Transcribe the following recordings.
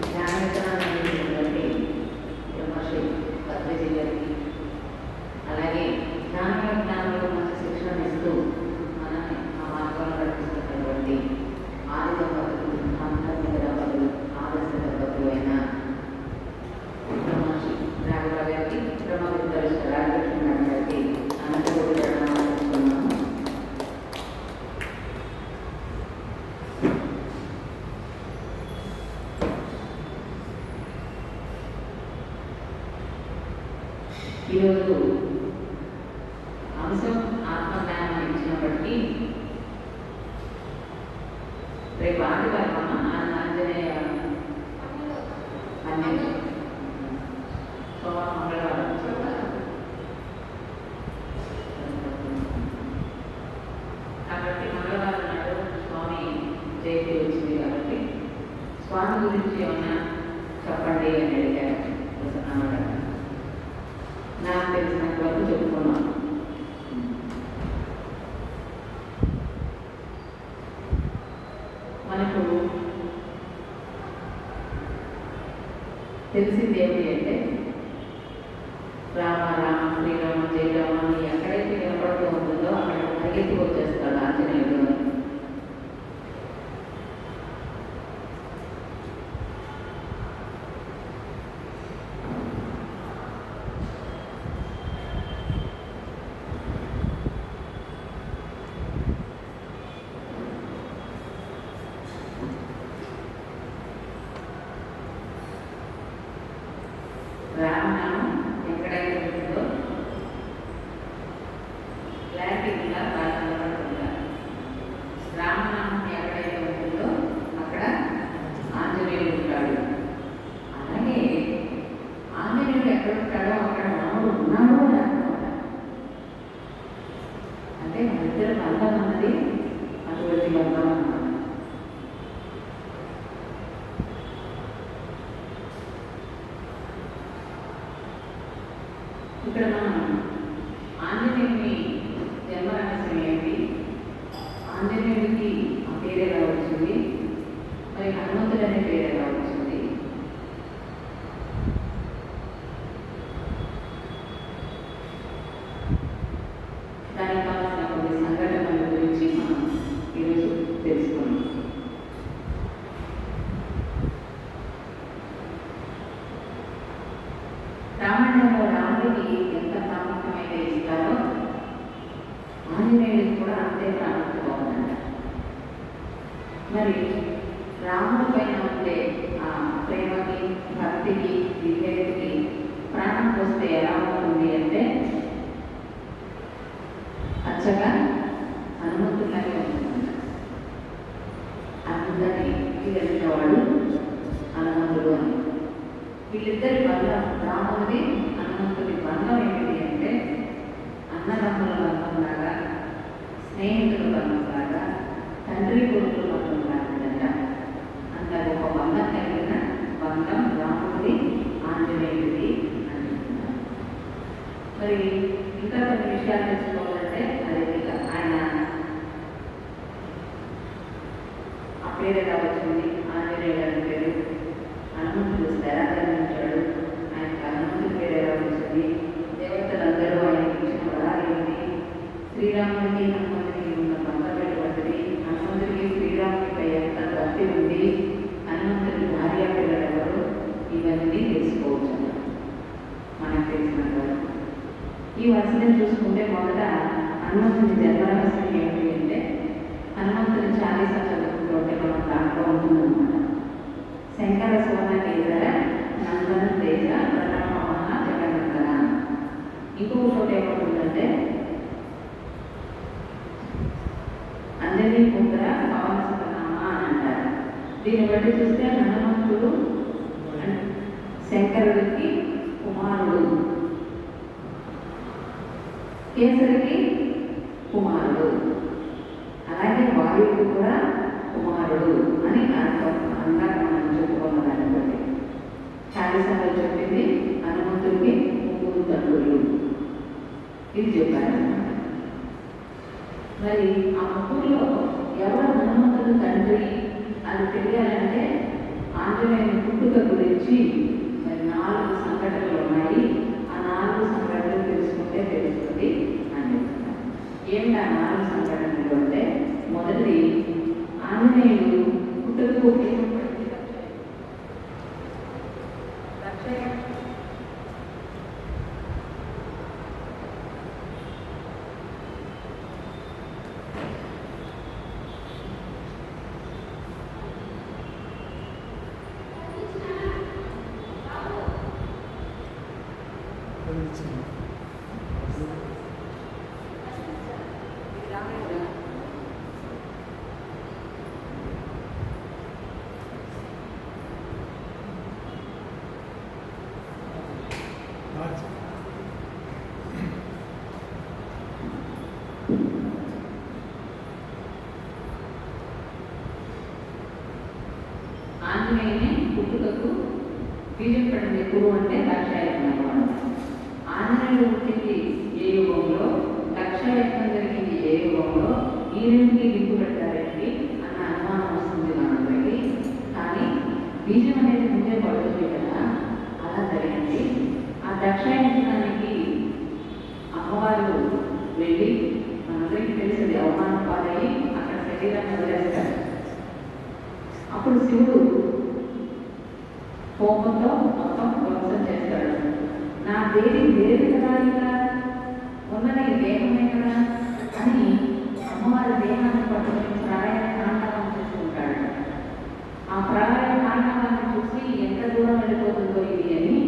జ్ఞాన విత్తనాన్ని అందించినటువంటి బ్రహ్మశ్రీ పద్మజీ గారికి, అలాగే జ్ఞాన విజ్ఞానంలో మంచి శిక్షణ ఇస్తూ మనల్ని ఆ మార్గంలో నడిపిస్తున్నటువంటి ఆది దంపతులు, ఆధ్యాత్మిక దంపతులు, ఆదర్శ దంపతులు అయిన బ్రహ్మశ్రీ రాఘవ గారికి, బ్రహ్మవిద్యాలు రాఘకృష్ణ గారికి అనంతకోటి ప్రణామాలు చేసుకున్నాము. ఈరోజు అంశం ఆత్మజ్ఞానం ఇచ్చినప్పటికీ రేపు ఆదివారం ఆంజనేయ సోమవారం మంగళవారం కాబట్టి మంగళవారం నాడు స్వామి జయంతి వచ్చింది కాబట్టి స్వామి గురించి ఏమన్నా చెప్పండి అని అడిగారు అన్నమాట. నాకు తెలిసినంత వరకు చెప్పుకున్నాను. మనకు తెలిసింది ఏమిటి అంటే రామ రామ శ్రీరామ జయరామ అని ఎక్కడైతే వినపడుతూ ఉంటుందో అక్కడ పరిగెత్తి వచ్చేస్తాడు ఆంజనేయుడు. రామనామం ఎక్కడైతే ఉంటుందో క్లారిటీగా బాగా రామనామం ఎక్కడైతే ఉంటుందో అక్కడ ఆంజనేయుడు ఉంటాడు. అలాగే ఆంజనేయుడు ఎక్కడ ఉంటాడో అక్కడ రాముడు ఉన్నాడు అని అనుకోవాలి. అంటే మన ఇద్దరు బంధం అన్నది అటువంటి బంధం అన్నమాట. ఇక్కడ మనం ఆంజనేయుని జన్మ రహస్యం ఏంటి, ఆంజనేయుడికి ఆ పేరు ఎలా వచ్చింది, మరి హనుమంతుడు అనే పేరు ఎలా వచ్చింది, దానికి కావాల్సిన కొన్ని సంఘటనల గురించి మనం ఈరోజు తెలుసుకున్నాం. రామాయణంలో రాముడికి ఎంత ప్రాముఖ్యమైతే ఇస్తారో ఆంజనేయుడికి కూడా అంతే ప్రాముఖ్యత ఉందంట. మరి రాముడి పైన ఉండే ఆ ప్రేమకి, భక్తికి, విధేయతకి ప్రాణం పోస్తే ఎలా ఉంటుంది అంటే అచ్చగా హనుమంతులాగే ఉంటుందంట. అందరినీ వెళ్ళినవాడు హనుమంతుడు అని. వీళ్ళిద్దరి బంధం, రాముడి హనుమంతుడి బంధం ఏమిటి అంటే అన్నదమ్ముల బంధం లాగా, స్నేహితుల బంధం లాగా, తండ్రి కొడుకుల బంధం లాంటిదంట. అంత గొప్ప బంధం కలిగిన బంధం రాముడి ఆంజనేయుడి అంటున్నారు. మరి ఇంకా కొన్ని విషయాలు తెలుసుకోవాలంటే అది ఆయన ఆ పేరు ఎలా వచ్చింది, ఆంజనేయుడు అని పేరు, హనుమంతుడు స్థిరాకరించాడు, ఆయనకు హనుమంతుడి పేరు ఎలా వచ్చింది, దేవతలందరూ ఆయనకి ఇచ్చిన వరాలు ఏంటి, శ్రీరాముడికి హనుమంతుడికి ఉన్న బంధం ఎటువంటిది, హనుమంతుడికి శ్రీరాముడిపై ఎంత భక్తి ఉంది, హనుమంతుడి భార్య పిల్లలు ఎవరు, ఇవన్నీ తెలుసుకోవచ్చు మనకు తెలిసినంత వరకు. ఈ వరుసను చూసుకుంటే మొదట హనుమంతుడి జన్మరహస్యం ఏమిటి అంటే హనుమంతుడి చాలీసా చదువుకుంటుంటే మనం దాంట్లో ఉంటుందన్నమాట. శంకర సువర్ణ కేసర నందన తేజ ప్రణామ జగన్నందన. ఇంకొక చోట ఏమవుతుందంటే అంజనీ పుత్ర పవన సుతనామ అని అంటారు. దీన్ని బట్టి చూస్తే హనుమంతుడు శంకరుడికి కుమారుడు, కేసరికి కుమారుడు, అలాగే వాయువుడు కూడా కుమారుడు అని అర్థం. అందాక మనం చెప్పుకున్న దాన్ని బట్టి చాలీసార్లు చెప్పింది హనుమంతుడికి ముగ్గురు తండ్రులు, ఇది చెప్పారు. మరి ఆ ముగ్గురులో ఎవరు హనుమంతుడు తండ్రి అది తెలియాలంటే ఆంజనేయుని పుట్టుక గురించి మరి 4 సంఘటనలు ఉన్నాయి. ఆ 4 సంఘటనలు తెలుసుకుంటే తెలుస్తుంది అని చెప్తున్నారు. ఏమిటి ఆ 4 సంఘటనలు అంటే, మొదటిది ఆంజనేయుడు పుట్టుకకు ఆంజనేయుని పుట్టుకకు బీజం పడింది ఎప్పుడు అంటే లక్షయజ్ఞం. ఆంజనేయుడు పుట్టింది ఏ యుగంలో, లక్షయజ్ఞం జరిగింది ఏ యుగంలో, ఈ రెండుకి లింకు పెడతారేంటి అన్న అనుమానం వస్తుంది మనందరికీ. కానీ బీజం అనేది ముందే పడుతుంది కదా, అలా జరిగింది. ఆ దక్షయజ్ఞానికి అమ్మవారు వెళ్ళి, మనందరికీ తెలిసింది, అవమానం పాలయ్యి అక్కడ శరీరాన్ని వదిలేస్తారు. అప్పుడు శివుడు కోపంతో మొత్తం ధ్వంసం చేస్తాడు. నా దేవి లేదు కదా, ఇలా ఉన్నది దేహమే కదా అని అమ్మవారి దేహాన్ని పట్టుకుని ప్రళయ తాండవం చేసుకుంటాడు. ఆ ప్రళయ తాండవాన్ని చూసి ఎంత దూరం వెళ్ళిపోతుందో ఇది అని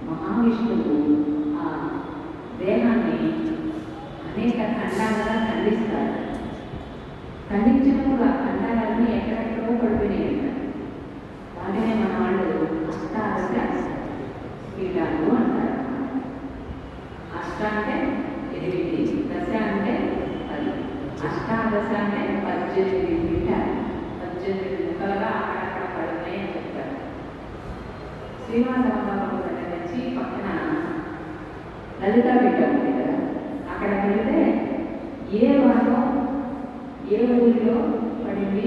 మహావిష్ణువు ఆ దేహాన్ని అనేక ఖండాలుగా ఖండిస్తాడు. ఖండించినప్పుడు ఆ ఖండాలన్నీ ఎక్కడెక్కడో పడిపోయినాయి. వాటినే మన వాళ్ళు అష్టాదశ పీఠాలు అంటారు. అష్ట అంటే 8, దశ అంటే 10, అష్టాదశ అంటే 18 పీఠాలు, 18 ముక్కలుగా అక్కడక్కడ పడినాయి అని చెప్తారు. శ్రీనివాసరావు దగ్గర నుంచి పక్కన లలితా పీఠం ఉంది కదా, అక్కడ వెళితే ఏ వారం ఏ ఊరిలో పడింది,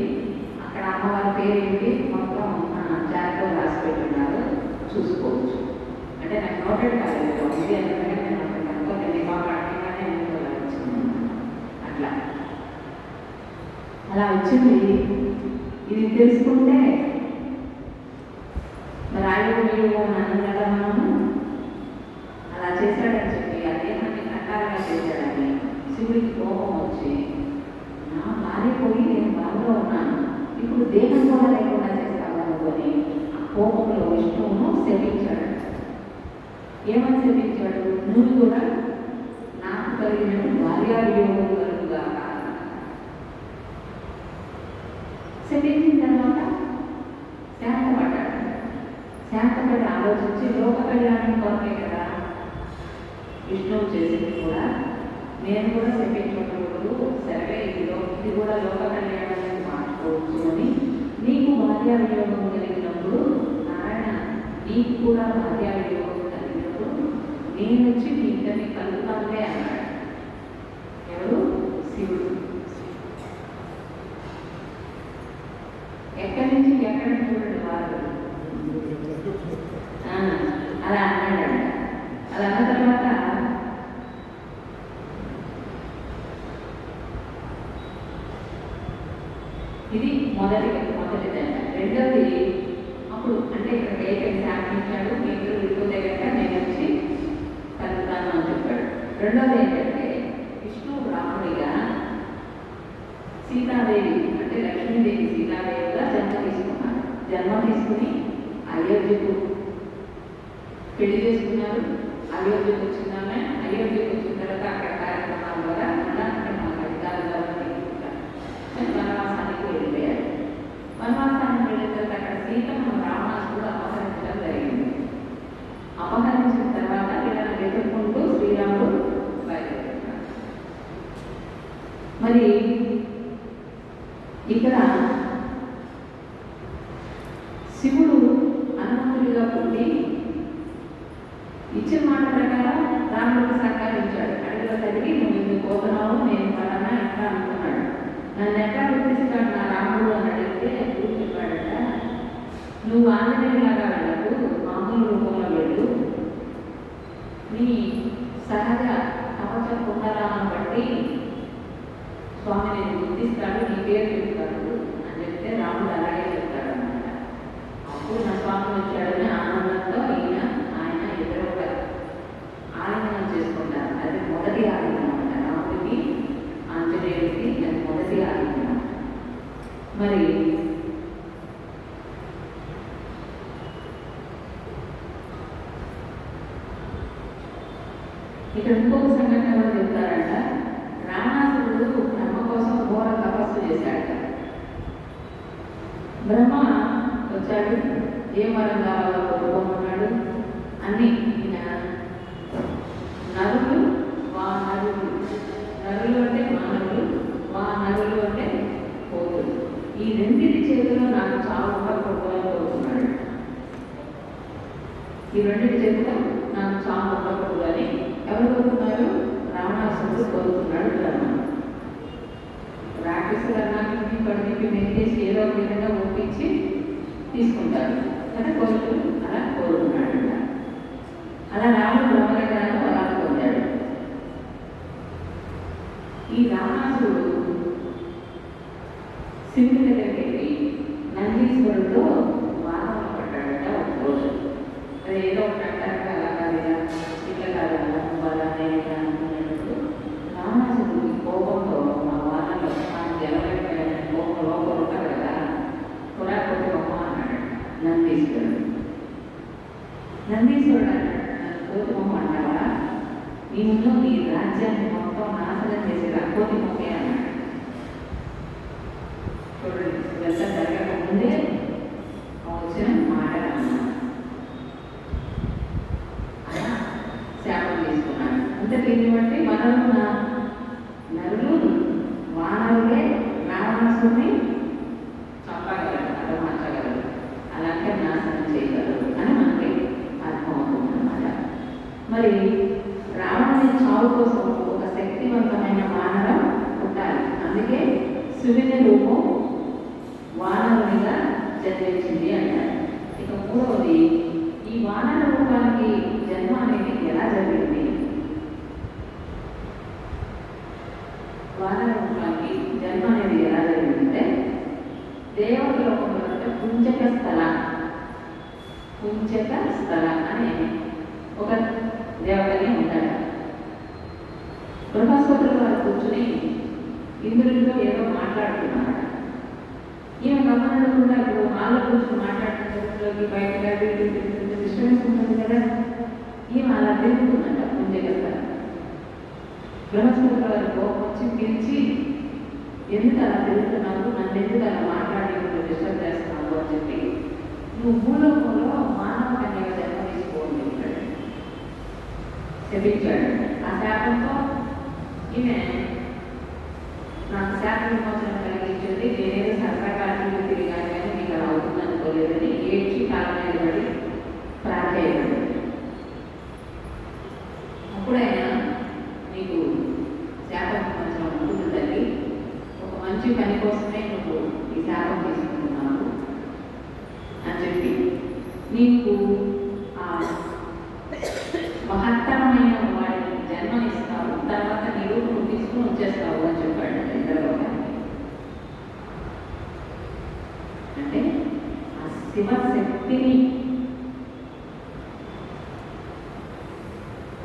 అక్కడ అమ్మవారి పేరు ఏంటి మొత్తం చార్ట్లో రాసి పెట్టున్నారు, చూసుకోవచ్చు. అంటే నాకు నోటెడ్ కాలేదు ఉంది అందుకని నేను అక్కడ కనుక్కొని బాగా అడగగానే వచ్చింది. అలా వచ్చింది. ఇది తెలుసుకుంటే మరి ఆయుర్వేదం అని అన్నాం కదా మనము, అలా చేశాడని చెప్పి ఆ దేహాన్ని కట్టాలుగా చేశాడని శివుడికి కోపం వచ్చి, నా భార్య పోయి నేను బాధలో ఉన్నాను, ఇప్పుడు దేహం కూడా లేకుండా చేస్తాను అనుకొని ఆ కోపంలో విష్ణువును శపించాడు. ఏమని శపించాడు? నువ్వు కూడా నాకు కలిగినట్టు భార్యా వియోగం కలుగుగా. శపించిన తర్వాత శాంతపడ్డాడు. శాంతపడి ఆలోచించి లోక కళ్యాణం కొరకే కదా విష్ణువు చేసింది కూడా, నేను కూడా శపించకూడదు, సరే ఇది కూడా లోక కళ్యాణాన్ని మార్చుకోవచ్చు అని, నీకు భార్యా వియోగం కలిగినప్పుడు నారాయణ నీకు కూడా భార్యా వియోగం కలిగినప్పుడు నేను వచ్చి నీ ఇద్దరిని కలుగుతానులే అన్నాడు. ఎవరు? శివుడు. ఎక్కడి నుంచి ఎక్కడికి చూడండి వారు అలా అన్నాడంట. అలా అన్న తర్వాత ఇది మొదటిదంట. రెండవది, అప్పుడు అంటే ఇక్కడ ఏకైనా శాపించాడు, మీరు వెళ్ళిపోతే కనుక నేను వచ్చి కలుగుతాను అని చెప్పాడు. రెండవది ఏంటంటే, విష్ణువు రాముడిగా సీతాదేవి అంటే లక్ష్మీదేవి సీతాదేవిగా జన్మ తీసుకుని అయోధ్యకు పెళ్లి చేసుకున్నారు. అయోధ్యకు వచ్చిందామే, అయోధ్యకు వచ్చిన తర్వాత అక్కడ కార్యక్రమాల ద్వారా వనవాసానికి వెళ్ళిపోయారు. వనవాసానికి వెళ్ళిన తర్వాత అక్కడ సీతను రావణాసుడు అపహరించడం జరిగింది. అపహరించిన తర్వాత వీళ్ళని వెతుక్కుంటూ శ్రీరాముడు బయలుదేరుతాడు. మరి ఇక్కడ శివుడు హనుమంతుడిగా పుట్టి ఇచ్చిన మాట ప్రకారం రాముడికి సహకరించాడు. అడవిలో చదివి నువ్వు ఎందుకు పోతున్నావు, నేను పలానా ఎట్లా అనుకున్నాడు. నన్ను ఎట్లా గుర్తిస్తాడు నా రాముడు అని అడిగితే గుర్తు చెప్పాడట, నువ్వు ఆంజనేయులాగా వెళ్ళకు, మామూలు రూపంలో వెళ్ళు, నీ సహజ కవచ కుండలాలను బట్టి స్వామి నేను గుర్తిస్తాడు, నీ పేరు చెప్తాడు అని చెప్తే రాముడు అలాగే చెప్తాడు అన్నమాట. అప్పుడు నా స్వామి వచ్చాడని ఆనందంతో ఆయన ఎదురుగా ఆలింగనం చేసుకుంటారు. అది మొదటి ఆలింగనం అన్నమాట. రాముడికి ఆంజనేయుడికి అది మొదటి ఆలింగనం. మరి ఇక్కడ ఇంకొక సంఘటన కూడా చెప్తారంట. రావణాసురుడు బ్రహ్మ కోసం ఘోర తపస్సు చేశాడట. బ్రహ్మ వచ్చాడు, ఏ వరం కావాలో కోరుకోమన్నాడు. అన్ని నరులు వానరులు, నరులు అంటే మానవులు, వానరులు అంటే కోతులు, ఈ రెండింటి చేతిలో నాకు చావు ఉండకూడదని కోరుకున్నాడు. ఈ రెండింటి చేతిలో నాకు చావు ఉండకూడదు అని ఎవరు కోరుకున్నారు? రావణాసురుడు కోరుకున్నాడు. బ్రహ్మ రాక్షసులన్నాకి కడిపి మెత్తేసి ఏదో ఒక విధంగా ఒప్పించి తీసుకుంటారు కదా కోరుకులు, అలా కోరుకున్నాడు. అలా రాముడు బ్రహ్మగారు వరాలు పొందాడు. ఈ రావణాసురుడు శివుడి దగ్గరికి వెళ్ళి నందీశ్వరుడితో వాదనలు పడ్డాడట ఒక రోజు. అది ఏదో ఒకటి అంటారు అలా కాదుగా, ఇట్లా కాదు అలానే అనుకున్నప్పుడు రావణాసురుడికి కోపంతో ఆ వాదనలో మనం గెలవలేకపోయిన లోపల ఉంటారు కదా, పురాకొట్టి బొమ్మ అన్నాడు నందీశ్వరుడు. నందీశ్వరుడు అన్నాడు, కోతి బొమ్మ అంటావా, నీవులో నీ రాజ్యాన్ని మొత్తం నాశనం చేసేది కోతి బొమ్మే అన్నాడు. చూడండి, ఇదంతా జరగకముందే వచ్చిన మాట అన్నాడు. అలా శాపం తీసుకున్నాడు. అంటే దీన్ని బట్టి మనలో నరులు వానరులే రావణాసుని చంపగలరు, అర్థమర్చగలరు, అలాగే నాశనం చేయగలరు అని మనకి అర్థమవుతుంది అన్నమాట. మరి రావణుని చావు కోసం ఒక శక్తివంతమైన వానరం ఉండాలి. అందుకే శివుని రూపం వానరునిగా జన్మించింది అంటారు. ఇక మూడవది, ఈ వానర రూపానికి జన్మ అనేది ఎలా జరిగింది? వానర రూపానికి జన్మ అనేది ఎలా జరిగిందంటే, దేవలోకంలో కుంచక స్థల అనే ఒక దేవతని ఉంటాడు. బృహస్పతుల వారు కూర్చుని ఇంద్రుడితో ఏదో మాట్లాడుతున్నాడు. ఈమె గమనించకుండా ఇప్పుడు హాల్లో కూర్చొని మాట్లాడుతున్నట్లోకి బయటగా డిస్టర్బెన్స్ ఉంటుంది కదా, ఈమె అలా తిరుగుతుందంట కుంచక స్థలం. బృహస్పతుల వారి కోపం వచ్చి పిలిచి, ఎందుకు అలా తిరుగుతున్నావు, నన్ను ఎందుకు అలా మాట్లాడి డిస్టర్బ్ చేస్తున్నావు అని చెప్పి, నువ్వు భూలోకంలో మానవ కన్యగా జన్మ తీసుకోని చెప్పాడు, శపించాడు. ఆ శాపంతో ఈమె నాకు శాప విమోచన కలిగించింది, నేనేదో సరకాలను తిరిగాను కానీ మీకు అలా అవుతుంది అనుకోలేదని ఏడ్చి కాలం మీద పడి ప్రార్థన. అప్పుడైనా నీకు శాప విమోచన ఉంటుంది తల్లి, ఒక మంచి పని కోసమే నువ్వు ఈ శాపం తీసుకుంటున్నావు అని చెప్పి నీకు ఆ మహత్తరమైన వాడిని జన్మనిస్తావు, తర్వాత నీ రూపం తీసుకుని వచ్చేస్తావు అని చెప్పాడు ఇంద్రలోకానికి. అంటే ఆ శివశక్తిని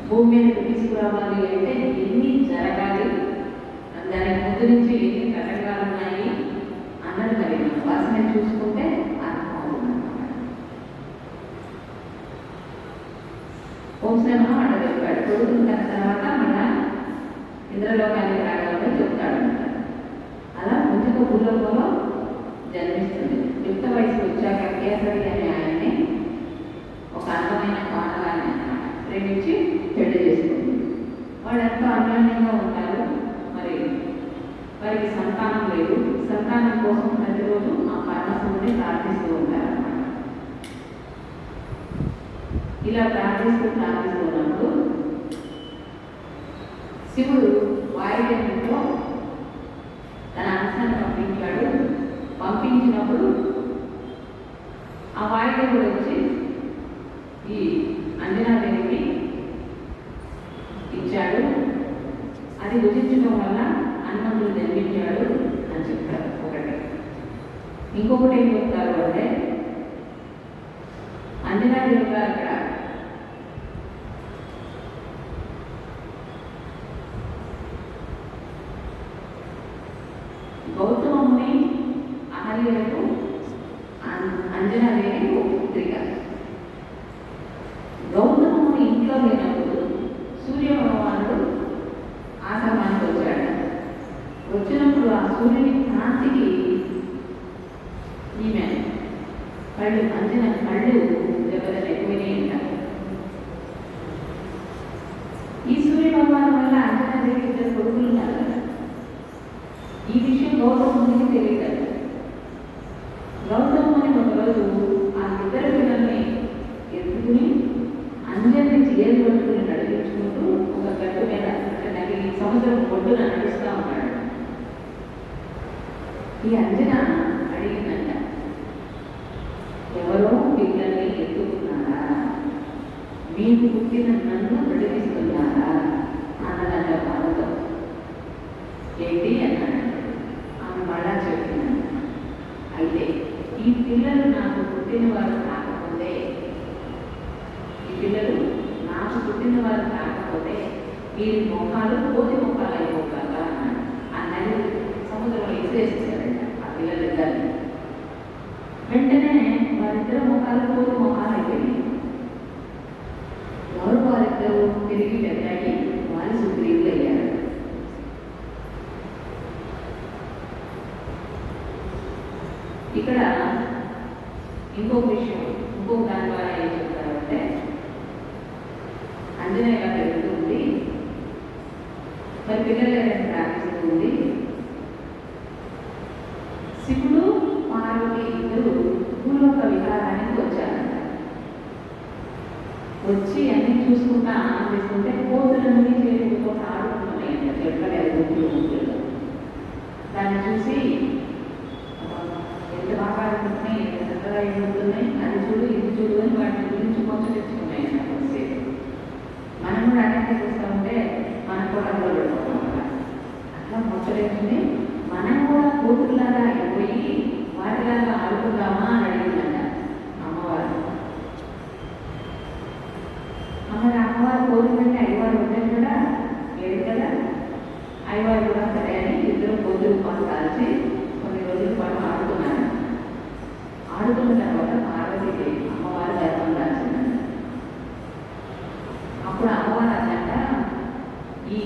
భూమి మీదకి తీసుకురావాలి అంటే ఎన్ని జరగాలి, దాని ముందు నుంచి ఎన్ని కటకాలు ఉన్నాయి అన్నది మరి వాసన చూసుకుంటే అర్థమవుతుందన్నమాట. వంశంలో అట్ట చెప్పాడు. కొడుకున్న తర్వాత మన ఇంద్రలోకానికి రాగాలని చెప్తాడు. అలా ముందుకు భూలోకంలో జన్మిస్తుంది. యుక్త వయసు వచ్చాక కేసరి అనే ఆయన్ని ఒక అందమైన పానగాన్ని ప్రేమించి పెళ్లి చేసుకుంది. వాళ్ళు ఎంతో అన్యోన్యంగా ఉంటారు. మరి వారికి సంతానం లేదు. సంతానం కోసం ప్రతిరోజు ఆ పరమశివుడిని ప్రార్థిస్తూ ఉంటారు అన్నమాట. ఇలా ప్రార్థిస్తున్నప్పుడు శివుడు వాయుదేవుడితో తన అంశాన్ని పంపించాడు. పంపించినప్పుడు ఆ వాయుదేవుడు వచ్చి ఈ అంజనాదేవికి ఇచ్చాడు, అది భుజించడం వల్ల హనుమంతుడు జన్మించాడు అని చెప్తారు ఒకటి. ఇంకొకటి ఏం చెప్తారు అంటే అంజనాదేవి గారు అక్కడ గౌతముని అహల్యకు అంజనాదేవి ఒక పుత్రిక. గౌతముని ఇంట్లో లేనప్పుడు సూర్య భగవానుడు ఆశ్రమానికి వచ్చాడు. వచ్చినప్పుడు ఆ సూర్యుని కాంతికి ఈమె కళ్ళు కళ్ళు దెబ్బతిపోయినాయి ఉంటారు. ఈ సూర్య భగవాను వల్ల అంజనాదేవికి ఇద్దరు కొడుకులు ఉన్నారు కదా. ఈ విషయం గౌతమునికి తెలియదు. గౌతముని ఒకరోజు ఆ ఇద్దరు పిల్లల్ని ఎత్తుకుని అంజని చేరు పట్టుకుని నడిపించుకుంటూ ఒక గట్టు మీద అంటే సముద్రం ఒడ్డున నడుస్తూ ఉన్నాడు. ఈ అంజన అడిగిందంట, ఎవరో పిల్లల్ని ఎత్తుకున్నారా, మీకు పుట్టిన నన్ను నడిపిస్తున్నారా అన్నదంట బాధతో. ఏంటి అన్నాడు. ఆమె మళ్ళా చెప్పింది, అయితే ఈ పిల్లలు నాకు పుట్టిన వారు కాకపోతే వీరి మొక్కలు కోతి మొక్కలు అయిపోతారా అన్నాడు. అన్నది సముద్రంలో ఇసిరేసేసారంట ఆ పిల్లలిద్దరిని. వెంటనే వారిద్దరు మొక్కలు కోతి మొక్కలు అయిపోయింది. వారిద్దరూ తిరిగి పెద్దకి వారి సుగ్రీవులు అయ్యారు. ఇక్కడ ఇంకొక విషయం, ఇంకొక దాని ద్వారా ఏం చెప్తారంటే అంజనేయ పెరుగుతూ ఉంది, మరి పిల్లలు ప్రార్థిస్తూ ఉంది. శివుడు పార్వతి ఇద్దరు భూలోక విహారానికి వచ్చారంట. వచ్చి అన్ని చూసుకుంటా ఆనందిస్తుంటే కోతులన్నీ చేతులతో ఆడుకుంటున్నాయంట చెట్ల ముగ్గులు. దాన్ని చూసి ఎంత బాగా ఆడుకుంటున్నాయి, ఎంత చక్కగా ఎదుగుతున్నాయి, అది చూడు ఇది చూడు అని వాటి గురించి కొంచెం తెచ్చుకున్నాయి అన్నసేపు. మనం కూడా అన్నీ చూస్తూ ఉంటే మనం కూడా అందులో పెట్టుకోవాలి. అట్లా ముచ్చలేస్తుంది. మనం కూడా కూతురులాగా అయిపోయి వాటిలాగా ఆడుకుందామా అని అడిగిందంట అమ్మవారు. అమ్మవారు కోరుకుంటే అయ్యవారు ఉండేది కూడా లేదు కదా. అయ్యవారు కూడా సరే అని ఇద్దరు కూతురు పాటు కాల్చి కొన్ని రోజుల పాటు ఆడుకున్నారు. ఆడుకున్న తర్వాత పార్వతీదేవి అమ్మవారు గర్భం దాల్చిందంట. అప్పుడు అమ్మవారు అన్నట, ఈ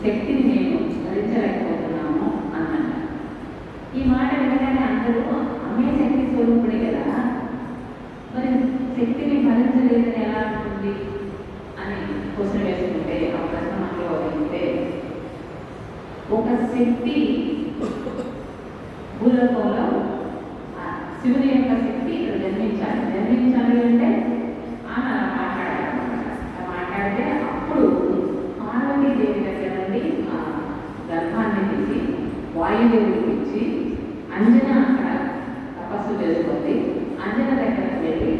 శక్తిని నేను భరించలేకపోతున్నాము అన్నట. ఈ మాట వినగానే అందరూ అమ్మే శక్తి స్వరూపుడే కదా, మరి శక్తిని భరించలేదని ఎలా ఉంటుంది అని క్వశ్చన్ వేసుకుంటే ఆ ప్రశ్న మనలో వదిలితే, ఒక శక్తి భూలోకంలో శివుని యొక్క శక్తి ఇక్కడ జన్మించాలి అంటే ఆమె అలా మాట్లాడాలన్నమాట. అలా మాట్లాడితే అప్పుడు పార్వతీదేవి దగ్గర నుండి ఆ గర్భాన్ని తీసి వాయుదేవుడికి ఇచ్చి అంజన అక్కడ తపస్సు చేసుకుంది. అంజన దగ్గరకు వెళ్ళి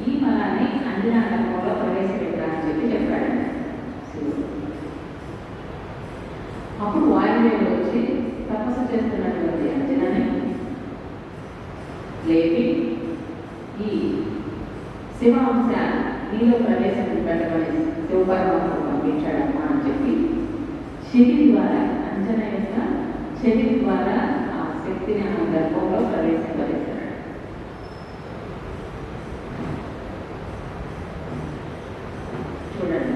ఈ మలాన్ని అంజనా గర్భంలో ప్రవేశపెట్టాలని చెప్పాడు శివుడు. అప్పుడు వాయుదేవుడు వచ్చి తపస్సు చేస్తున్నటువంటి అంజనని లేపి ఈ శివాంశ నీలో ప్రవేశం పెట్టమని శివపరమాత్మ పంపించాడమ్మా అని చెప్పి శని ద్వారా అంజన యొక్క శని ద్వారా ఆ శక్తిని ఆ గర్భంలో ప్రవేశింపజేశాడు. చూడండి,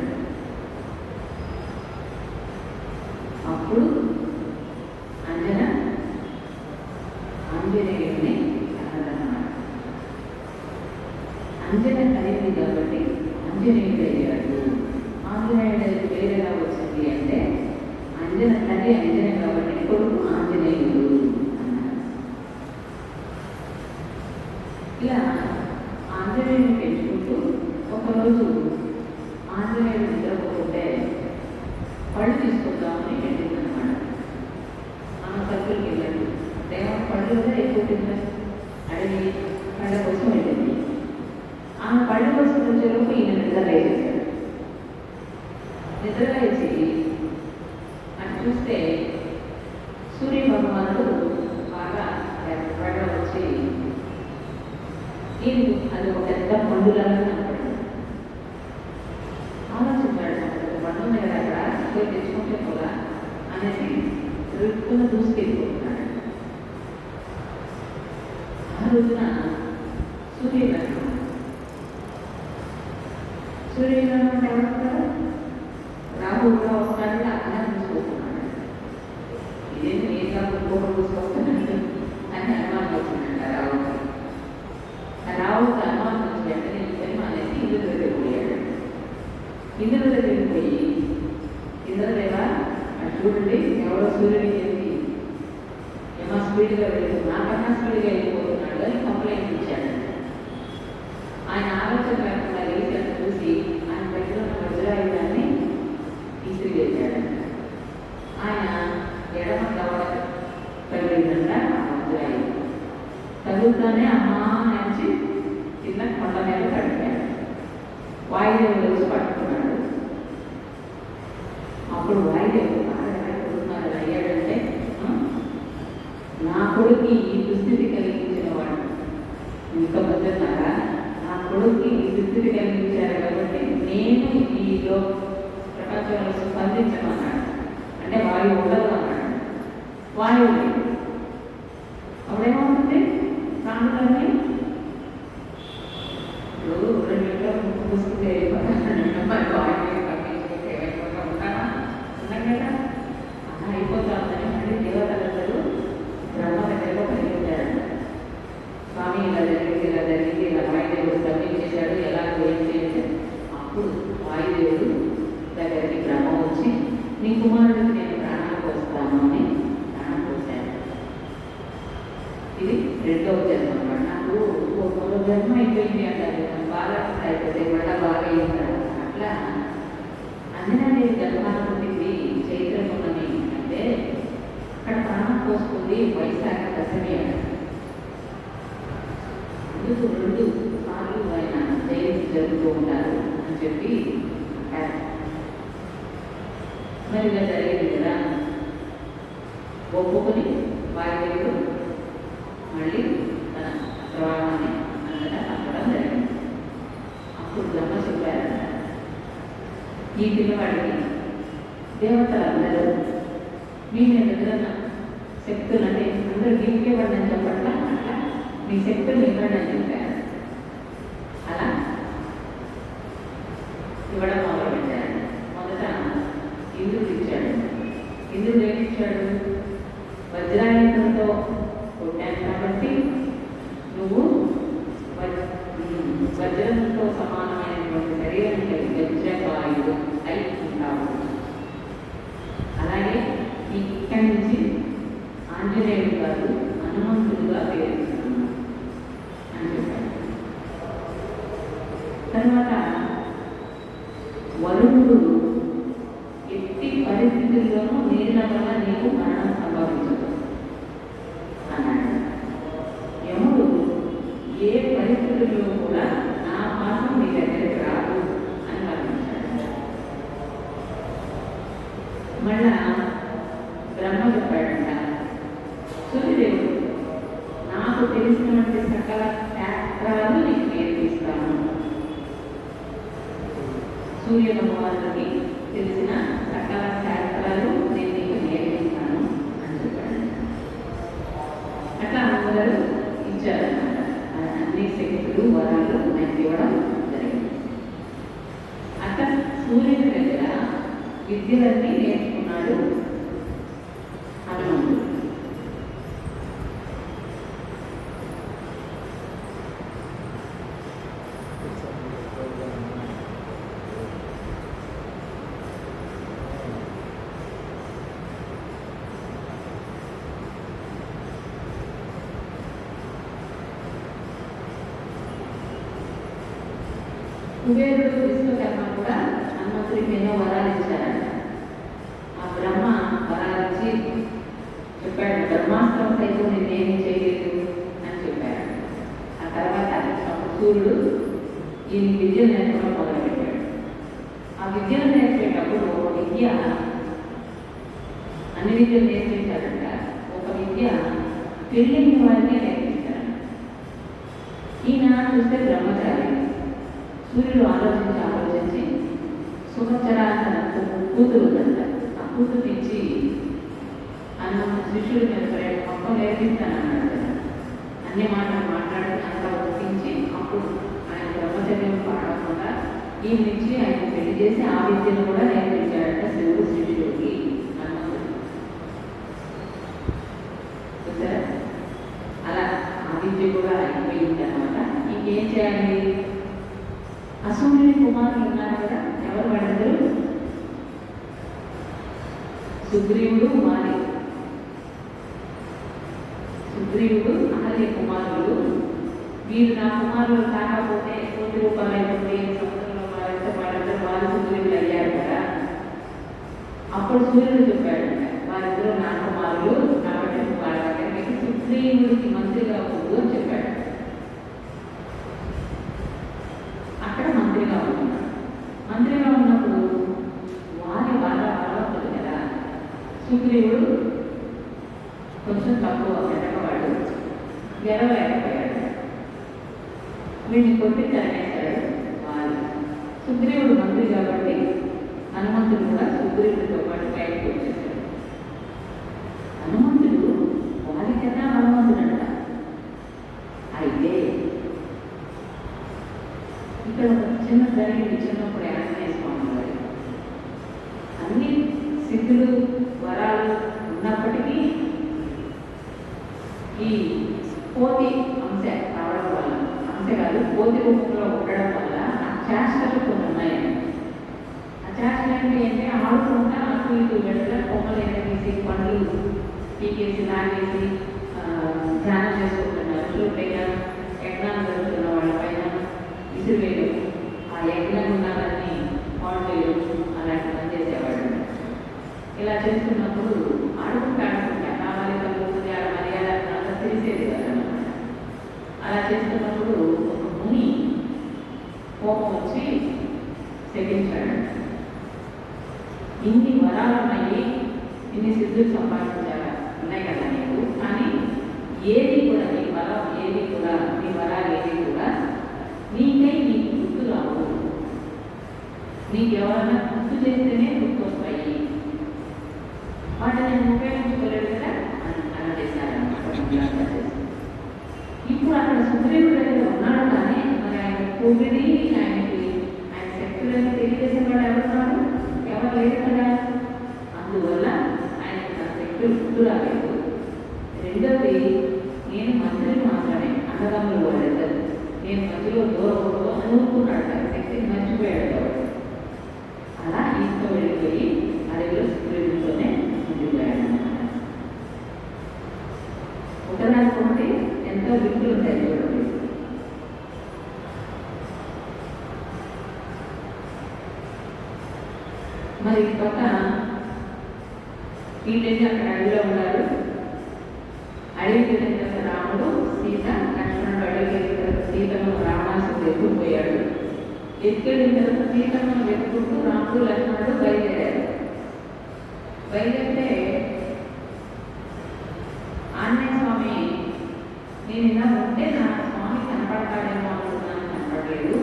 అప్పుడు అంజన ఆంజనేయుడిని అన్నదన్నమాట. అంజన కలిగింది కాబట్టి ఆంజనేయుడు అయ్యాడు. ఆంజనేయుడు పేరుగా వచ్చింది అంటే అంజన తల్లి అంజన కాబట్టి కొడుకు ఆంజనేయుడు అన్నారు. ఇలా ఆంజనేయుడిని పెంచుకుంటూ ఒకరోజు ఆంజనేయుడు నిద్రపోతుంటే పళ్ళు తీసుకుందామని వెళ్ళిందనమాట. ఆమె ఖర్చులకి వెళ్ళాడు. దేవ పళ్ళు కూడా ఎక్కువ తిన్నా అడిగి పళ్ళ కోసం వెళ్ళింది. ఆమె పళ్ళు కోసం వచ్చేలోపు ఈయన నిద్రలేసేసాడు. నిద్రలేసి అటు చూస్తే సూర్య భగవానుడు బాగా ఎర్రగా వచ్చి ఈయన అది ఒక పెద్ద పండులాగా కనపడింది. ఆలోచించాడు, పండు ఉంది కదా అక్కడ పోయి తెచ్చుకుంటే కూడా అనేసి రుక్కున దూసుకెళ్ళిపోతున్నాడు. ఆ రోజున సూర్యగ్రహణం. సూర్యగ్రహణం అంటే ఎవరు? రాహు కూడా వస్తాడని అలా చూసుకుంటున్నాడు. ఇదేంటి ఏ రాహు కూడా చూసుకొస్తానంటే అని అనుమానం వచ్చిందంట రాహుకి. ఆ రాహుకి అనుమానం వచ్చి వెంటనే ఇద్దరు అనేసి ఇంద్రుడి దగ్గరికి పోయాడు. ఇంద్రుడి దగ్గరికి పోయి ఇంద్రదేవా అది చూడండి ఎవరో సూర్యుని చేసి ఏమో స్పీడ్గా వెళ్తుంది, నాకన్నా స్పీడ్గా వెళ్ళిపోతున్నాడు అని కంప్లైంట్ ఇచ్చాడు. ఆయన ఆలోచన లేకుండా లేచి అని చూసి ఆయన దగ్గర ఉన్న వజ్రాయుధాన్ని ఇస్త్రీ చేశాడు. ఆయన ఎడమ దవడ తగిలిందంట ఆ వజ్రాయుధం. తగులుతానే అమ్మా నుంచి కింద కొండ మీద పడిపోయాడు. వాయుదేవుడు వచ్చి పట్టుకున్నాడు. అప్పుడు వాయుదేవుడు కొడుతున్నారు అయ్యాడంటే నా కొడుకు ఈ దుస్థితి కలిగించిన వాడు ఇంకా బతున్నారా, నా కొడుకు ఈ దుస్థితి కలిగించారు కాబట్టి నేను ఈలో ప్రపంచంలో స్పందించమన్నాడు. అంటే వాయువు ఉండదు అన్నాడు. వాయువు లేదు. అప్పుడేమవుతుంది? ప్రాణులన్నీ ఇప్పుడు 2 గంటలు పుస్తకం అయిపోతామని మళ్ళీ దేవతలందరూ బ్రహ్మ దగ్గరలో పరిగెత్తారంట. స్వామి ఇలా జరిగింది ఇలా వాయుదేవుడు తప్పించేశాడు, ఎలా ఏం చేయండి. అప్పుడు వాయుదేవుడు దగ్గరికి బ్రహ్మ వచ్చి నీ కుమారుడికి నేను ప్రాణాలు పోస్తాను అని ప్రాణం పోశాను. ఇది 2వ జన్మ అన్నమాట. నాకు ఒక జన్మ అయిపోయింది అంటారు, బాగా అయిపోతే మళ్ళీ బాగా అయ్యింటారు. అట్లా అంజనాదేవి గర్భాలు పుట్టింది చైత్రములని అంటే అక్కడ ప్రాణం పోసుకుంది వైశాఖ దశమి. అందుకు 2 సార్లు ఆయన జయంతి జరుగుతూ ఉంటారు అని చెప్పి మరి ఇలా జరిగింది కదా. ఒప్పుకొని వాయుదేవుడు మళ్ళీ తన ప్రవాహాన్ని అంతటా తప్పడం జరిగింది. అప్పుడు బ్రహ్మ చెప్పారు, ఈ పిల్లవాడికి దేవతలందరూ మీ దగ్గర శక్తులు అంటే అందరూ గీకేవాడిని అని చెప్పట్లా, అట్లా మీ శక్తులు ఇవ్వండి అని చెప్పారు. అలా ఇవ్వడం మొదలుపెట్టారు. మొదట ఇంద్రుడు ఇచ్చాడు. ఇంద్రుడు ఏమి ఇచ్చాడు? వజ్రాయుధంతో కొట్టాను కాబట్టి నువ్వు వజ్రంతో సమానమైనటువంటి శరీరం కలిగి వజ్రవాయువు అయి ఉంటావు. అలాగే ఇక్కడి నుంచి ఆంజనేయుడు కాదు హనుమంతుడుగా పేరుస్తున్నాను అని చెప్పాడు. తర్వాత వరుణుడు ఎట్టి పరిస్థితుల్లోనూ నీళ్ళ వల్ల నీకు మరణం సంభవించదు అన్నాడు. యముడు ఏ పరిస్థితుల్లో కూడా నా మాసం నీ దగ్గరికి రాదు అని వర్ణించాడు. మళ్ళా బ్రహ్మ చెప్పాడంట, సూర్యదేవుడు నాకు తెలిసినటువంటి సకల శాస్త్రాలు నీకు నేర్పిస్తాను. సూర్య భగవానుడికి తెలిసిన సకల శాస్త్రాలు నేను నీకు నేర్పిస్తాను అని చెప్పాడు. అట్లా అందరూ ఇచ్చారన్నమాట. అన్ని శక్తులు వరాలు ఆయనకి ఇవ్వడం జరిగింది. అట్లా సూర్యుడి దగ్గర విద్యలన్నీ నేర్చుకున్నాడు హనుమంతుడు. కుబేరుడు విశ్వకర్మ కూడా హనుమంతుడికి ఎన్నో వరాలు ఇచ్చారంట. ఆ బ్రహ్మ వరాలు ఇచ్చి చెప్పాడు, బ్రహ్మాస్త్రం సైతం నేనేమి చేయలేదు అని చెప్పాడు. ఆ తర్వాత సూర్యుడు ఈ విద్యను నేర్పడం మొదలుపెట్టాడు. ఆ విద్యను నేర్పేటప్పుడు ఒక విద్య, అన్ని విద్యలు నేర్పించాలంట, ఒక విద్య పెళ్ళిని వారికే నేర్పించారు. ఈయన చూస్తే బ్రహ్మచారి. సూర్యుడు ఆలోచించి సుభద్రా తన కూతురు ఉందంట. ఆ కూతురు ఇచ్చి శిష్యుడి మీద మొత్తం నేర్పిస్తానన్నాడు కదా. అన్ని మాటలు మాట్లాడి అంతా ఒప్పించి అప్పుడు ఆయన బ్రహ్మచర్యం పాడకుండా ఈ నుంచి ఆయన పెళ్లి చేసి ఆ విద్యను కూడా నేర్పించాడంట శివుడు శిష్యుడికి హనుమంతుడు. చూసారా, అలా ఆ విద్య కూడా అయిపోయింది అనమాట. ఇంకేం చేయాలి? అసూర్యుని కుమారులు ఉన్నారు కదా, ఎవరు వాళ్ళందరూ? సుగ్రీవుడు, వాలి. సుగ్రీవుడు అహల్య కుమారులు. వీరు నా కుమారులు కాకపోతే కోటి రూపాయలు అయిపోతే సముద్రంలో వాళ్ళంతా వాళ్ళందరూ వాళ్ళు సుగ్రీవులు అయ్యారు కదా. అప్పుడు సూర్యుడు చెప్పాడు, వారిద్దరూ నా కుమారులు కాబట్టి వాళ్ళ దగ్గరికి సుగ్రీవుడికి మంత్రిగా ఉండు అని చెప్పాడు. అక్కడ మంత్రిగా ఉంటున్నాడు. మంత్రిగా ఉన్నప్పుడు వారి బలవంతుడు కదా. సుగ్రీవుడు కొంచెం తక్కువ వెనకవాడు, గెలవలేకపోయాడు. వీడిని కొట్టి తరిమేశాడు వారు. సుగ్రీవుడు మంత్రి కాబట్టి హనుమంతుడు కూడా సుగ్రీవుడితో పాటు బయటకు వచ్చేసాడు. హనుమంతుడు వారికన్నా హనుమంతుడంట. అయితే ఇక్కడ ఒక చిన్న జరిగింది. చిన్నప్పుడు ఆంజనేయ స్వామి వారి అన్ని సిద్ధులు వరాలు ఉన్నప్పటికీ ఈ కోతి అంశ రావడం వల్ల, అంశ కాదు కోతి రూపంలో ఉండడం వల్ల ఆ చేష్టలు కొన్ని ఉన్నాయి. ఆ చేష్టలు ఏంటి అంటే ఆడుకుంటా అటు ఇటు వెళ్తా కొమ్మలు ఎనగేసి పండ్లు పీకేసి లాగేసి ధ్యానం చేసుకుంటున్నారు. ఋషులపైన యజ్ఞాలు జరుగుతున్న వాళ్ళ పైన విసిరివేయడం, ఆ యజ్ఞం ఉన్నారని పాడు చేయడం, అలాంటి పని చేసేవాడు. ఇలా చేస్తున్నప్పుడు ఆడుకుంటా కావాలి కలుగుతుంది ఆ మర్యాద అంతా తెలిసేది కదా. అలా చేస్తున్నప్పుడు ఒక ముని కోపం వచ్చి శపించాడు. ఇన్ని వరాలు ఉన్నాయి, ఇన్ని సిద్ధులు సంపాదించాలా ఉన్నాయి కదా నీకు, కానీ ఏది కూడా నీ వరం ఏది కూడా, నీ వరాలు ఏది కూడా నీకై నీకు గుర్తు రావు. నీకు ఎవరైనా గుర్తు చేస్తేనే గుర్తు వస్తాయి. వాటిని నేను ఉపయోగించుకోలేదు కదా అని అలా చేశారన్నమాట. ఇప్పుడు అక్కడ సుగ్రీవుడు దగ్గర ఉన్నాడు, కానీ మరి ఆయన కోవిడి ఆయన శక్తులను తెలియజేసేవాడు ఎవరున్నాడు? ఎవరు లేదు కదా. అందువల్ల ఆయనకు నా శక్తులు గుర్తు రాలేదు. రెండవది, నేను మంత్రిని మాత్రమే, అన్నదమ్ములు వాళ్ళిద్దరు, నేను మధ్యలో దూరకూడదు అనుకున్నాడు. తన శక్తిని మర్చిపోయాడు. అలా ఈతో వెళ్ళిపోయి అడవిలో సుగ్రీవుడితోనే ఉండిపోయాడు అన్నమాట. ఒకదానికొకటి ఎంతో విప్పులు ఉంటాయి చూడండి. మరి పక్క వీళ్ళని అక్కడ అడవిలో ఉన్నారు. అడవికి వెళ్ళిన తర్వాత రాముడు, సీత, లక్ష్మణుడు అడవికి వెళ్ళిన తర్వాత సీతను రావణాసురుడు ఎత్తుకుపోయాడు. ఎత్తుకెళ్ళిన తర్వాత సీతను వెతుకుంటూ రాముడు, లక్ష్మణుడు బయలుదేరారు. బయలుదేరితే ఆంజనేయ స్వామి, నేను ఇలా ఉంటే నా స్వామి కనపడతాడేమో అనుకున్నాను, కనపడలేదు.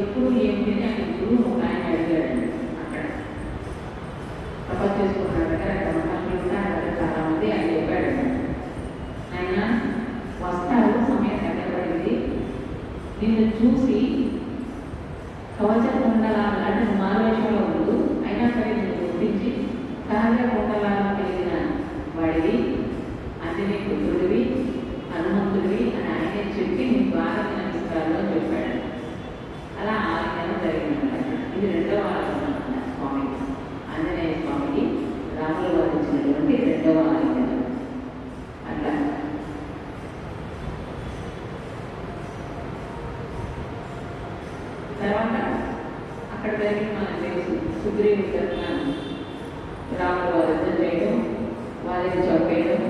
ఎప్పుడు ఏమిటి అని ఆయన గురువు ఒక ఆయన అడిగాడు. అక్కడ తపస్సు చేసుకున్నాడు కదా, అక్కడ మహర్షులు కూడా అక్కడ చాలామంది. ఆయన చెప్పాడు, ఆయన వస్తారు, సమయం దగ్గర పడింది, నిన్ను చూసి కవచ కుండలాలు అంటే మారువేషంలో ఉండు, అయినా సరే నిన్ను గుర్తించి సహజ కుండలాలను కలిగిన వాడివి, ఆంజనేయ పుత్రుడివి, హనుమంతుడివి అని ఆయనే చెప్పి నీకు బాగా నమస్కారాలు అని చెప్పాడు. అలా ఆలయం జరిగిందన్నమాట. ఇది రెండవ ఆలయం అన్నమాట స్వామికి, ఆంజనేయ స్వామికి రాములు వారు ఇచ్చినటువంటి రెండవ ఆలయం. అట్లా తర్వాత అక్కడ జరిగిన మనకు తెలుసు, సుగ్రీవుడి తరఫున రాములు వారు యుద్ధం చేయడం, వారిని చంపేయడం,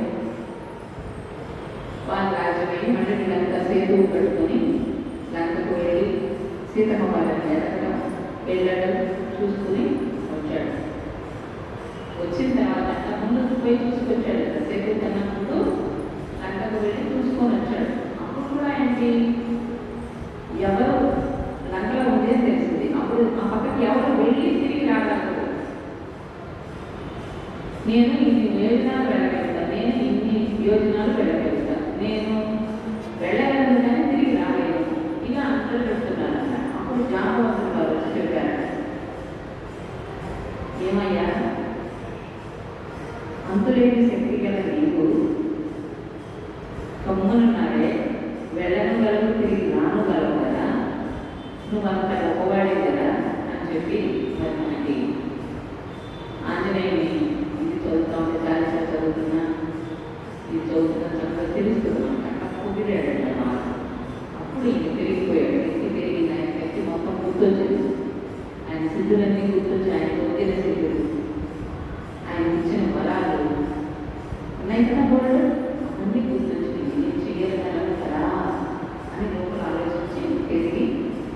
వారి రాజ్యమై మళ్ళీ వీళ్ళంతా సేతువు పెట్టుకొని లంకకు వెళ్ళి సీతమ్మ వాళ్ళని ఎదగడం వెళ్ళడం చూసుకుని వచ్చాడు. వచ్చిన తర్వాత ముందుకు పోయి చూసుకొచ్చాడు. ఎంతసేపు కన్నా ముందు లంకకు వెళ్ళి చూసుకొని వచ్చాడు. అప్పుడు కూడా ఏంటి, ఎవరు లంకలో ఉండేది తెలిసింది. అప్పుడు ఆ పక్కకి ఎవరు వెళ్ళి తిరిగి రాగలరు. నేను ఇన్ని యోజనాలు వెళ్ళగలుగుతాను, నేను ఇన్ని యోజనాలు వెళ్ళగలుగుతాను, నేను వెళ్ళగలను కానీ తిరిగి రాలేదు, ఇలా అందరూ చెప్తున్నారన్న. అప్పుడు జాంబవంతుడు వారు వచ్చి చెప్పారు, ఏమయ్యా, అంతులేని శక్తి గల నీకు కమ్మునున్నాడే, వెళ్ళగలవు తిరిగి రానుగలవు కదా, నువ్వంత గొప్పవాడే కదా అని చెప్పి మరి మనకి ఆంజనేయుని ఇది చదువుతా ఉంటే చాలా చదువుతున్నా, ఇది చదువుతున్న సంగతి తెలుస్తున్నాం. అక్కడ కుదిరాడట మాట. అప్పుడు ఈయన తిరిగిపోయాడు. ఇంటికి తిరిగి ఆయన శక్తి మొత్తం గుర్తొచ్చింది. ఆయన సిద్ధులన్నీ గుర్తొచ్చి, ఆయన పొందిన సిద్ధులు, ఆయన ఇచ్చిన వరాలు ఉన్నాయి కదా కూడా అన్నీ గుర్తొచ్చింది. నేను చేయగలను కదా అని లోపల ఆలోచించి తిరిగి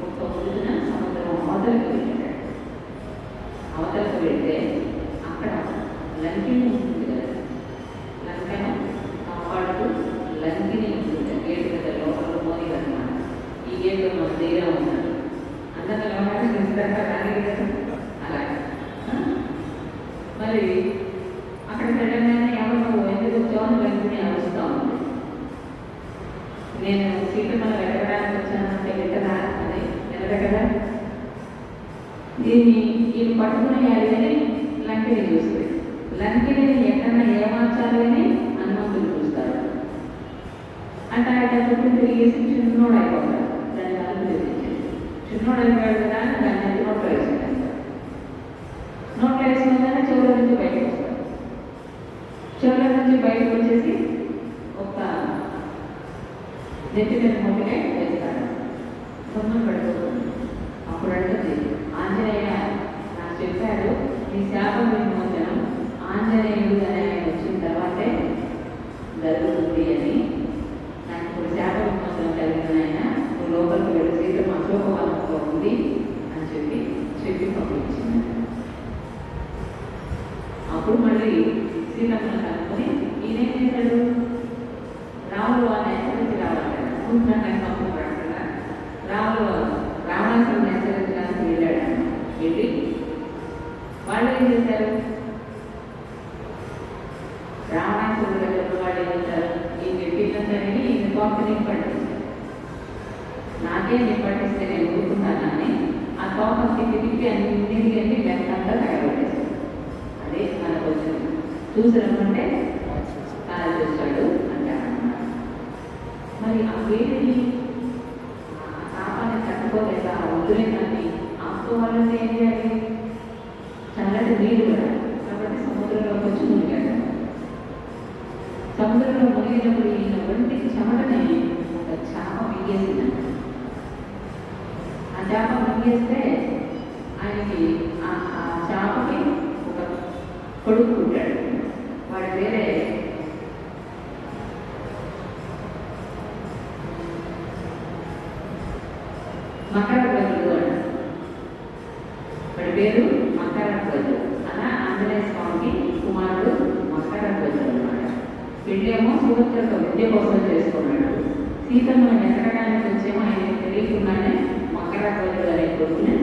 ఒక పొద్దున సముద్రం అవతలకు వెళ్ళాడు. అవతలకు వెళ్తే అక్కడ లంకిని ఉంటుంది కదా, లంకను కాపాడుతూ లంకిని ఉంటుంది. గేటు కదా, లోపల మోది కదా, ఈ గేట్లో మన తీరా ఉన్నాడు. అందరినీ లోపలికి ఇస్తాక రాలేదు కదా, అలాగే. మరి అక్కడ వెళ్ళగానే ఎవరు ఎందుకు వచ్చామని లంకిని అరుస్తూ ఉంది. నేను సీతమ్మను వెతకడానికి వచ్చానంటే కదా అని వెనక కదా, ఈయన పట్టుకునేయాలి అని లంకిని చూస్తుంది. లంకిని ఎక్కడన్నా ఏమార్చాలి అని హనుమంతుడు చూస్తాడు. అంటే ఆయన చుట్టూ తిరిగేసి చిన్నోడు అయిపోతాడు. దాన్ని తలుపు తెప్పించేది చిన్నోడు అయిపోయాడు కదా అని దాన్ని నోట్లో వేసుకుంటాడు. నోట్లో వేసుకుందానే చెవుల నుంచి బయటకు వస్తాడు. చెవుల నుంచి బయటకు వచ్చేసి ఒక నెత్తి మీద మొదలే వేస్తాడు. సొమ్మను పడిపోతుంది. అప్పుడు అంటుంది, ఆంజనేయ నాకు చెప్పాడు నీ శాప విమోచనం ఆంజనేయుడు అని ఆయన వచ్చిన తర్వాతే జరుగుతుంది అని. నాకు ఇప్పుడు శాప విమోచనం కలిగిన ఆయన నువ్వు లోపలికి వెళ్ళి సీతమ్మ అశోకవనంలో ఉంది అని చెప్పి పంపించింది. అప్పుడు మళ్ళీ సీతమ్మను కనుక్కొని ఈయనేం చేశాడు, రాములు అని హెచ్చరించి రావాలి కదా, కూర్చున్నాను పంపుతాడు కదా, రావణాసురుని హెచ్చరించడానికి వెళ్ళాడు. వెళ్ళి వాళ్ళు ఏం చేశారు, రావణాసురుడు దగ్గర వాళ్ళు ఏం చేశారు, ఈయన చెప్పిందని ఈయన తోకని పట్టించారు. నాకే నేను పట్టిస్తే నేను ఊరుకున్నానని ఆ తోకను తిప్పి అన్నింటికి లెక్కంతా తగలబెట్టేశారు. అదే మనకు వచ్చింది. చూసినమంటే తల చూశాడు అంటారన్నమాట. మరి ఆ వేడిని తాపాన్ని తట్టుకోలేక ఆ ఉద్రేకాన్ని ఆపుకోవాలంటే ఏం చేయాలి, చల్లటి నీరు కూడా. కాబట్టి సముద్రంలోకి వచ్చి మునిగాడు. సముద్రంలో మునిగినప్పుడు ఈయన ఒంటికి చెమటని ఒక చేప మింగేసిందంట. ఆ చేప మింగేస్తే ఆయనకి ఆ చేపకి ఒక కొడుకు పుట్టాడు. వాడి పేరే మకరధ్వజుడు అంట. వాడి పేరు మకరధ్వజుడు. అలా ఆంజనేయ స్వామికి కుమారుడు మకరధ్వజుడు అన్నమాట. పెళ్ళేమో సుభద్రక విద్య కోసం చేసుకున్నాడు. సీతమ్మను వెతకడానికి వచ్చేమో ఆయన తెలియకుండానే మకరధ్వజుడు అనే కొడుకుని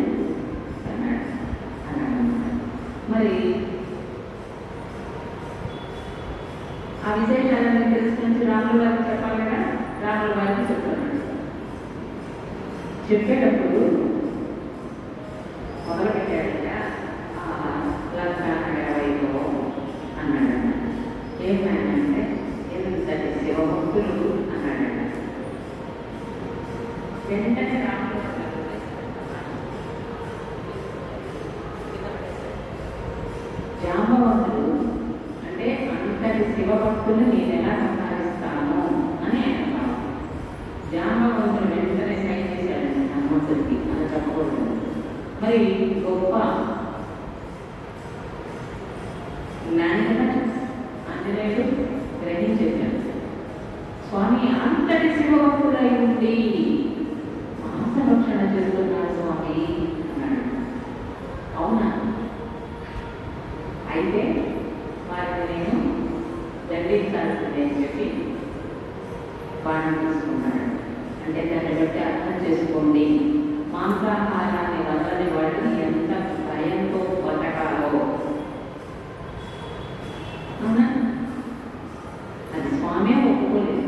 అన్నాడు. మరి ఆ విశేషాలన్నీ తెలుసుకొని రాముల వారికి చెప్పాలి కదా, రాముల వారికి చెప్తున్నాడు. చెప్పేటప్పుడు మొదలుపెట్టాడు కదా, లంక వైపు అన్నాడు. ఏమైందంటే ఎందుకంటే శివభక్తులు అన్నాడు. వెంటనే రాముల జాంబవంతుడు అంటే అంతటి శివభక్తులు నేను ఎలా సంపాదిస్తాను అని ఆయన జాంబవంతుడు వెంటనే సైన్ చేశాడు హనుమంతుడికి. అలా చెప్పకూడదు. మరి గొప్ప జ్ఞానిగా ఆంజనేయుడు గ్రహించేశాడు. స్వామి అంతటి శివభక్తుడై ఉండి మాంసభక్షణ చేస్తున్నారు అంటే దాన్ని బట్టి అర్థం చేసుకోండి. మాంసాహారాన్ని వదలని వాళ్ళు ఎంత భయంతో బతకాలో. అవునా? అది స్వామి ఒప్పుకోలేదు.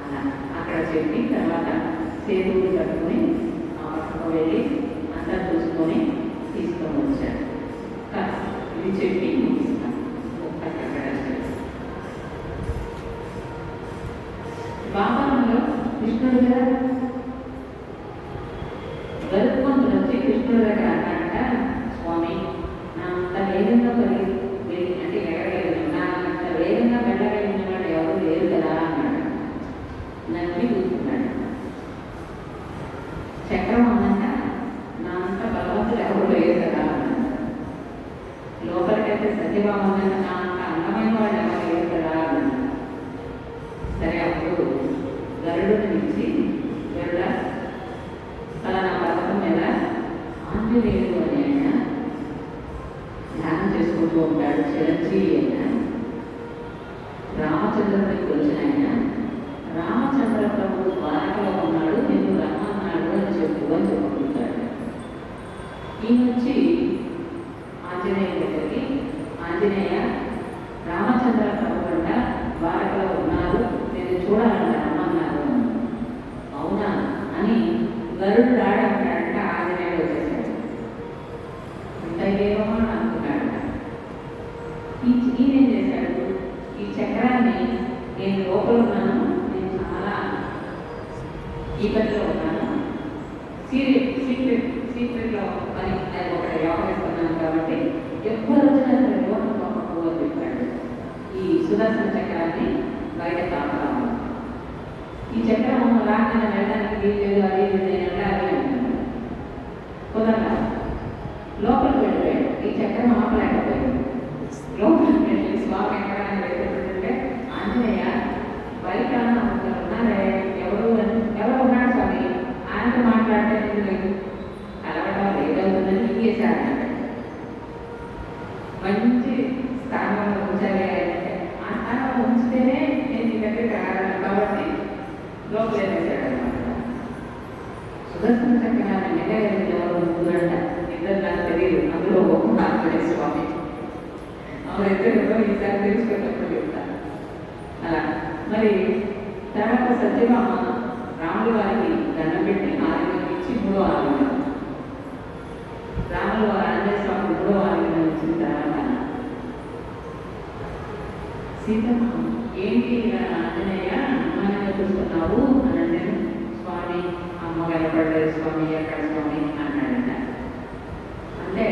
అలా అక్కడ చెప్పి తర్వాత సేతువులు కట్టుకొని ఆ పక్కకు వెళ్ళి అంతా చూసుకొని తీసుకొని వచ్చారు. ఇది చెప్పి ముగిస్తాం. బాబాలో కృష్ణుడు కదా గరుత్మంతుడు వచ్చి కృష్ణుడు దగ్గర అన్నాడట, స్వామి నా అంత వేగంగా అంటే ఎగరగలిగిన నా అంత వేగంగా వెళ్ళగలిగిన వాడు ఎవరు లేరు కదా అన్నాడు. నన్ను చూస్తున్నాడు. చక్రం ఉందంట, నా అంత బలవంతులు ఎవరు లేరు కదా అన్నాడు. లోపలికైతే సత్యభావం ఉందంట, నా అంత అందమైన వాళ్ళు ఎవరు లేరు కదా అన్నాడు. సరే అప్పుడు గరుడుని నుంచి గరుడ ఫలానా పర్వతం మీద ఆంజనేయుడు అని ఆయన ధ్యానం చేసుకుంటూ ఉంటాడు. చిరంజీవి అయిన రామచంద్రుడిని కొలిచిన ఆయన, రామచంద్ర ప్రభు ద్వారకలో ఉన్నాడు, నిన్ను రమ్మన్నాడు అని చెప్పుకుంటాడు. ఈ నుంచి ఆంజనేయుడి దగ్గరికి, ఆంజనేయ రామచంద్ర ప్రభు అంట ద్వారకలో ఉన్నారు, నేను చూడాలంట రమ్మన్నారు. అవునా అని గరుడు రాడంటాడంట. ఆంజనేయుడు వచ్చేసాడు. ఇంత ఏమో అనుకున్నాడు. ఈయనేం చేశాడు, ఈ చక్రాన్ని నేను లోపల ఉన్నాను, నేను చాలా ఈపతిలో ఉన్నాను, సీక్రెట్లో పని అది ఒకటి వ్యవహరిస్తున్నాను కాబట్టి ఎవ్వరు వచ్చినా సరే లోపల గొప్ప అని చెప్పాడు. ఈ సుదర్శన చక్రాన్ని బయట కాపాడాలి. ఈ చక్రం రాకుండా వెళ్ళడానికి వీలు అది నేను అది అంటున్నాను. కుదరలా. లోపలికి వెళ్ళిపోయాడు. ఈ చక్రం ఆపలేకపోయాడు. లోపలికి వెళ్ళి స్వామి ఎక్కడానికి వెళ్ళిపోతుంటే, ఆంజనేయ బయట ఉన్నారే ఎవరు ఉన్నాడు స్వామి, ఆయనతో మాట్లాడితే లేదు కలవడం ఏదవుతుందని ఇంకేసాడు. మంచి స్థానంలో ఉంచాలి అంటే ఆ స్థానంలో ఉంచితేనే నేను నీ దగ్గరికి రాగలను కాబట్టి లోపలేసాడు అనమాట. సుదర్శన చక్రాన్ని నిలగలిగిన ఎవరు ముగ్గురంట. ఇద్దరు నాకు తెలియదు, అందులో ఒక ఆంజనేయ స్వామి. ఇద్దరు ఈసారి తెలుసుకున్నప్పుడు చెప్తాను. అలా మరి తర్వాత సత్యభామ రాముల వారికి దండం పెట్టి ఆలింగనం ఇచ్చి మూడో ఆలింగనం, రాముల వారు ఆంజనేయ స్వామి మూడో ఆలింగనం ఇచ్చిన తర్వాత సీతమ్మ ఏంటి ఆంజనేయ అనుమానంగా చూస్తున్నావు అని అంటే, స్వామి అమ్మ కనపడలేదు స్వామి, ఎక్కడ స్వామి అన్నాడంట. అంటే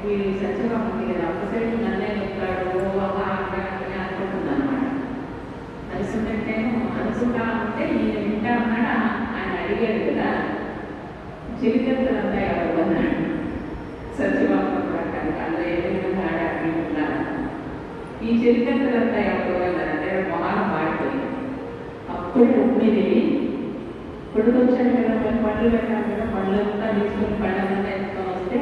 వీడి సత్యభామకి కదా అప్పసైడ్ నన్నే చెప్తాడు అని అనుకుంటుంది అనమాట. తెలుసుంటే అనుకుంటా ఉంటే ఈయన వింటా ఉన్నాడు. ఆయన అడిగాడు కదా, చిలికత్తలంతా ఎవరు అన్నాడు. సత్యభామ ప్రకారం అందులో ఏ విధంగా ఆడాడుకుంటున్నారు. ఈ చిలికత్తలంతా ఎవరు అన్నారంటే మొహాలు మాడిపోయి అప్పుడు రుక్మిణిదేవి కొడుకు వచ్చాడు కదా, కొన్ని పళ్ళు పెట్టాలి కదా, పళ్ళంతా తీసుకుని పళ్ళంతా ఎత్తుకొని వస్తే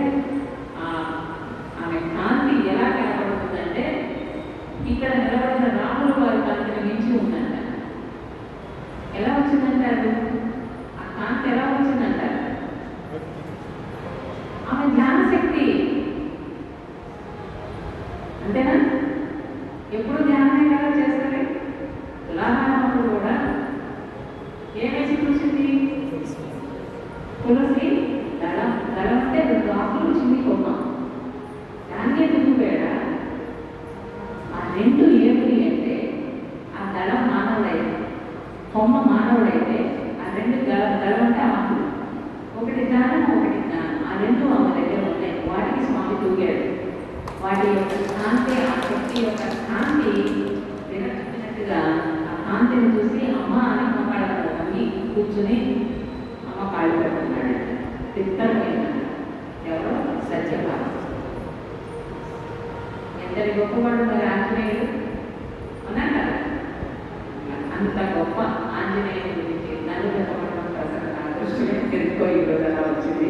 ఆమె కాంతి ఎలా కనపడుతుందంటే ఇక్కడ నిలబడిన రాముల వారి కాంతిని మించి ఉందంట. ఎలా వచ్చిందంటారు? ఆ కాంతి ఎలా వచ్చిందంటారు? ఆమె ధ్యానశక్తి. అంతేనా? ఎప్పుడు ధ్యానమే కదా చేస్తారు. తులాభారములు కూడా ఏమేసి చూసింది? తులసి దళం. దళం అంటే 2 ఆకులు చిన్ని కొమ్మ. దాన్ని దిగిపోయాడా? ఆ 2 ఏమిటి అంటే, ఆ దళం మానవుడైతే, కొమ్మ మానవుడైతే, ఆ 2 దళం అంటే ఆకులు. ఒకటి జ్ఞానం, ఒకటి జ్ఞానం. ఆ 2 ఆమె దగ్గర ఉన్నాయి. వాటికి స్వామి తూగాడు. వాటి యొక్క కాంతి, ఆ శక్తి యొక్క కాంతి వినట్టుగా ఆ కాంతిని చూసి అమ్మ అని అమ్మ కాళ్ళని కూర్చుని అమ్మ కాళ్ళు పెట్టుకున్నాడు. చిత్తమైన ఎవరో సత్యభామ. ఎంతటి గొప్పవాడు మరి ఆంజనేయుడు అన్నా కదా. అంత గొప్ప ఆంజనేయుడి గురించి నన్ను చెప్పడం ప్రసన్న దృష్టిని తెలుసుకో ఈరోజు అలా వచ్చింది.